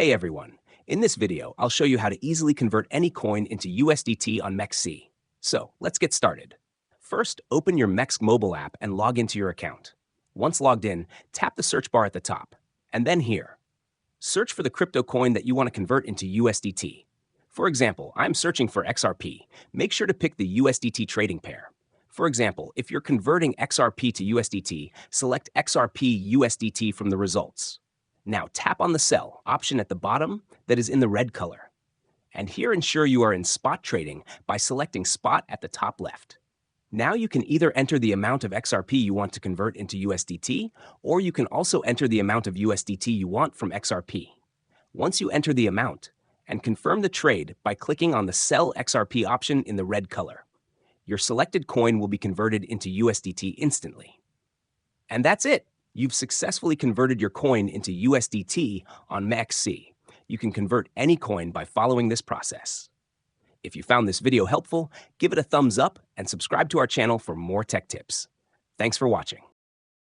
Hey everyone, in this video, I'll show you how to easily convert any coin into USDT on MEXC. So let's get started. First, open your MEXC mobile app and log into your account. Once logged in, tap the search bar at the top, and then here. Search for the crypto coin that you want to convert into USDT. For example, I'm searching for XRP. Make sure to pick the USDT trading pair. For example, if you're converting XRP to USDT, select XRP USDT from the results. Now tap on the sell option at the bottom that is in the red color. And here ensure you are in spot trading by selecting spot at the top left. Now you can either enter the amount of XRP you want to convert into USDT, or you can also enter the amount of USDT you want from XRP. Once you enter the amount, and confirm the trade by clicking on the Sell XRP option in the red color. Your selected coin will be converted into USDT instantly. And that's it! You've successfully converted your coin into USDT on MEXC. You can convert any coin by following this process. If you found this video helpful, give it a thumbs up and subscribe to our channel for more tech tips. Thanks for watching.